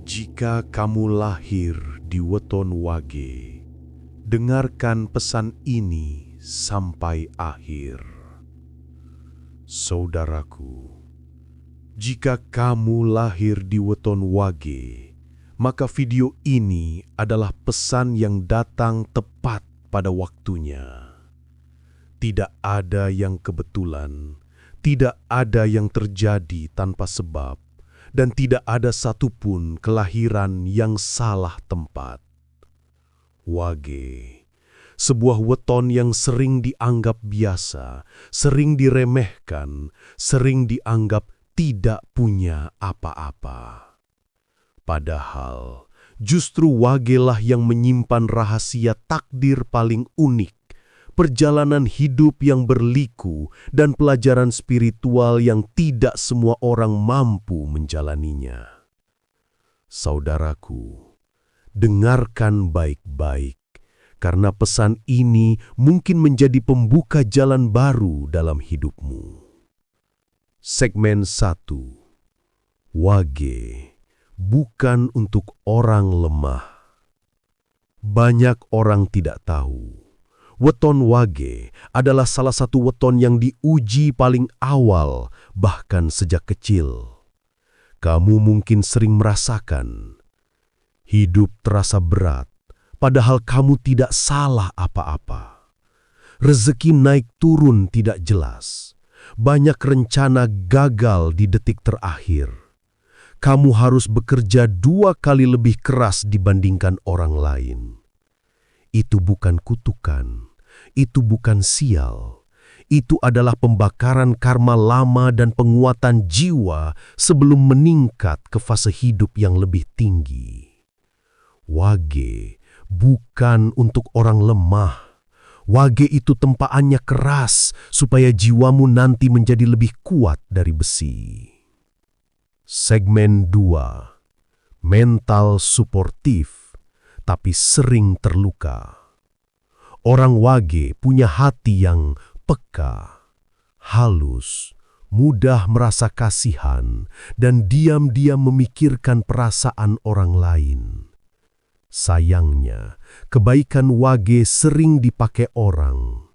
Jika kamu lahir di weton Wage, dengarkan pesan ini sampai akhir. Saudaraku, jika kamu lahir di weton Wage, maka video ini adalah pesan yang datang tepat pada waktunya. Tidak ada yang kebetulan, tidak ada yang terjadi tanpa sebab, dan tidak ada satupun kelahiran yang salah tempat. Wage, sebuah weton yang sering dianggap biasa, sering diremehkan, sering dianggap tidak punya apa-apa. Padahal, justru Wage lah yang menyimpan rahasia takdir paling unik, perjalanan hidup yang berliku, dan pelajaran spiritual yang tidak semua orang mampu menjalaninya. Saudaraku, dengarkan baik-baik, karena pesan ini mungkin menjadi pembuka jalan baru dalam hidupmu. Segmen 1. Wage, bukan untuk orang lemah. Banyak orang tidak tahu, weton Wage adalah salah satu weton yang diuji paling awal, bahkan sejak kecil. Kamu mungkin sering merasakan hidup terasa berat, padahal kamu tidak salah apa-apa. Rezeki naik turun tidak jelas. Banyak rencana gagal di detik terakhir. Kamu harus bekerja 2 kali lebih keras dibandingkan orang lain. Itu bukan kutukan. Itu bukan sial. Itu adalah pembakaran karma lama dan penguatan jiwa sebelum meningkat ke fase hidup yang lebih tinggi. Wage bukan untuk orang lemah. Wage itu tempaannya keras supaya jiwamu nanti menjadi lebih kuat dari besi. Segmen 2. Mental suportif tapi sering terluka. Orang Wage punya hati yang peka, halus, mudah merasa kasihan, dan diam-diam memikirkan perasaan orang lain. Sayangnya, kebaikan Wage sering dipakai orang.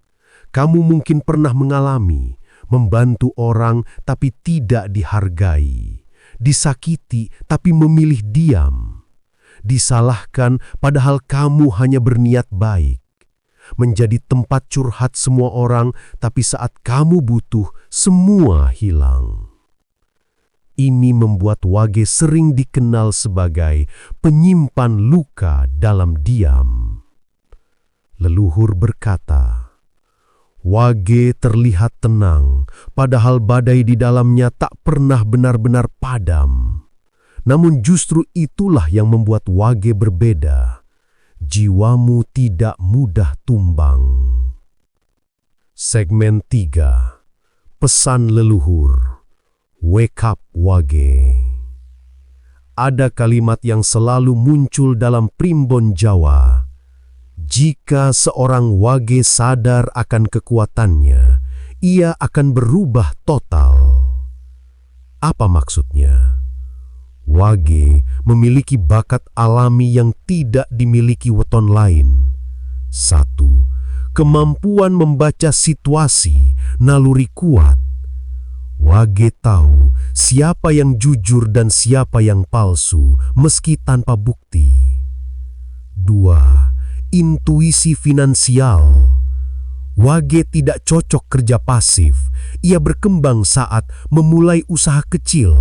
Kamu mungkin pernah mengalami membantu orang tapi tidak dihargai, disakiti tapi memilih diam, disalahkan padahal kamu hanya berniat baik. Menjadi tempat curhat semua orang, tapi saat kamu butuh, semua hilang. Ini membuat Wage sering dikenal sebagai penyimpan luka dalam diam. Leluhur berkata, Wage terlihat tenang, padahal badai di dalamnya tak pernah benar-benar padam. Namun justru itulah yang membuat Wage berbeda. Jiwamu tidak mudah tumbang. Segmen 3. Pesan leluhur. Wake up, Wage. Ada kalimat yang selalu muncul dalam primbon Jawa. Jika seorang Wage sadar akan kekuatannya, ia akan berubah total. Apa maksudnya? Wage memiliki bakat alami yang tidak dimiliki weton lain. 1. Kemampuan membaca situasi, naluri kuat. Wage tahu siapa yang jujur dan siapa yang palsu, meski tanpa bukti. 2. Intuisi finansial. Wage tidak cocok kerja pasif. Ia berkembang saat memulai usaha kecil,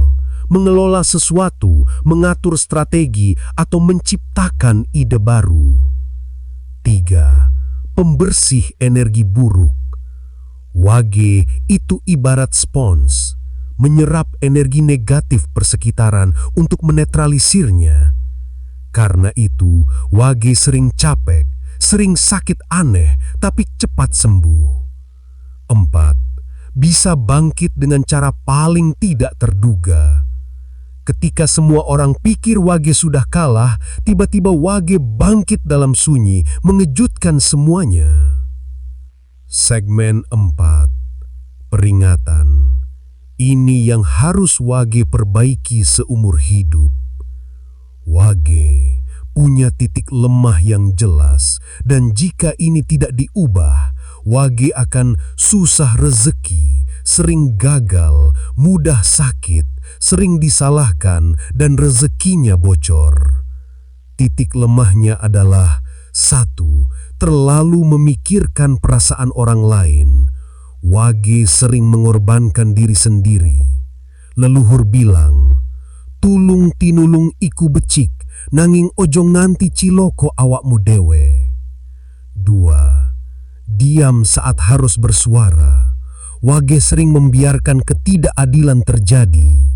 mengelola sesuatu, mengatur strategi, atau menciptakan ide baru. 3. Pembersih energi buruk. Wage itu ibarat spons, menyerap energi negatif persekitaran untuk menetralisirnya. Karena itu, Wage sering capek, sering sakit aneh, tapi cepat sembuh. 4. Bisa bangkit dengan cara paling tidak terduga. Ketika semua orang pikir Wage sudah kalah, tiba-tiba Wage bangkit dalam sunyi, mengejutkan semuanya. Segmen 4. Peringatan. Ini yang harus Wage perbaiki seumur hidup. Wage punya titik lemah yang jelas, dan jika ini tidak diubah, Wage akan susah rezeki, sering gagal, mudah sakit, sering disalahkan, dan rezekinya bocor. Titik lemahnya adalah 1. Terlalu memikirkan perasaan orang lain. Wage sering mengorbankan diri sendiri. Leluhur bilang, "Tulung tinulung iku becik, nanging ojo nganti ciloko awakmu dewe." 2. Diam saat harus bersuara. Wage sering membiarkan ketidakadilan terjadi.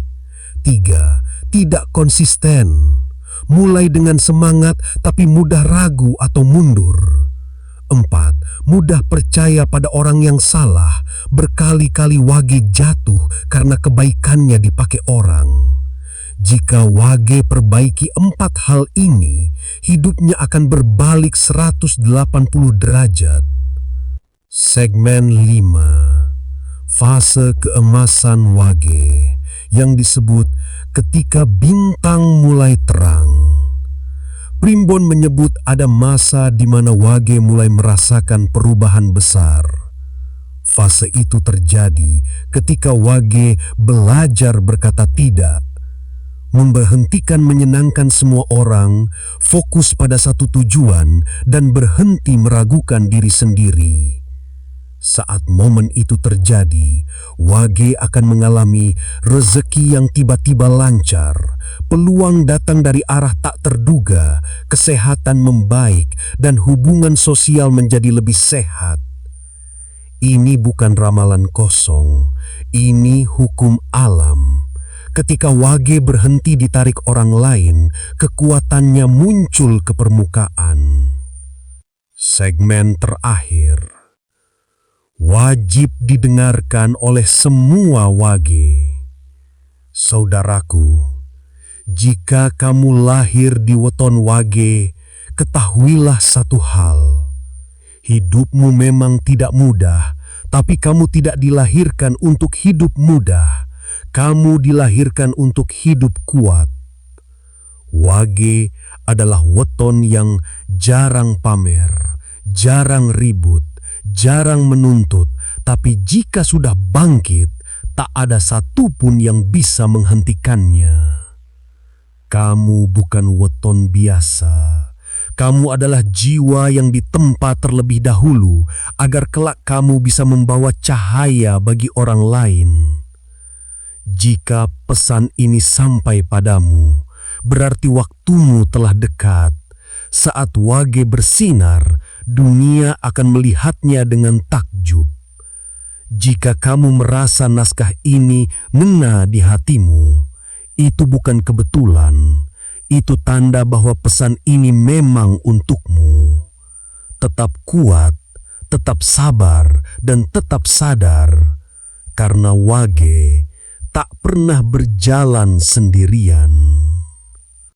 3. Tidak konsisten. Mulai dengan semangat tapi mudah ragu atau mundur. 4. Mudah percaya pada orang yang salah. Berkali-kali Wage jatuh karena kebaikannya dipakai orang. Jika Wage perbaiki 4 hal ini, hidupnya akan berbalik 180 derajat. Segmen 5. Fase keemasan Wage, yang disebut ketika bintang mulai terang. Primbon menyebut ada masa di mana Wage mulai merasakan perubahan besar. Fase itu terjadi ketika Wage belajar berkata tidak, memberhentikan menyenangkan semua orang, fokus pada satu tujuan, dan berhenti meragukan diri sendiri. Saat momen itu terjadi, Wage akan mengalami rezeki yang tiba-tiba lancar, peluang datang dari arah tak terduga, kesehatan membaik, dan hubungan sosial menjadi lebih sehat. Ini bukan ramalan kosong, ini hukum alam. Ketika Wage berhenti ditarik orang lain, kekuatannya muncul ke permukaan. Segmen terakhir. Wajib didengarkan oleh semua Wage. Saudaraku, jika kamu lahir di weton Wage, ketahuilah satu hal. Hidupmu memang tidak mudah, tapi kamu tidak dilahirkan untuk hidup mudah. Kamu dilahirkan untuk hidup kuat. Wage adalah weton yang jarang pamer, jarang ribut, jarang menuntut, tapi jika sudah bangkit, tak ada satupun yang bisa menghentikannya. Kamu bukan weton biasa. Kamu adalah jiwa yang ditempa terlebih dahulu, agar kelak kamu bisa membawa cahaya bagi orang lain. Jika pesan ini sampai padamu, berarti waktumu telah dekat. Saat Wage bersinar, dunia akan melihatnya dengan takjub. Jika kamu merasa naskah ini ngena di hatimu, itu bukan kebetulan. Itu tanda bahwa pesan ini memang untukmu. Tetap kuat, tetap sabar, dan tetap sadar, karena Wage tak pernah berjalan sendirian.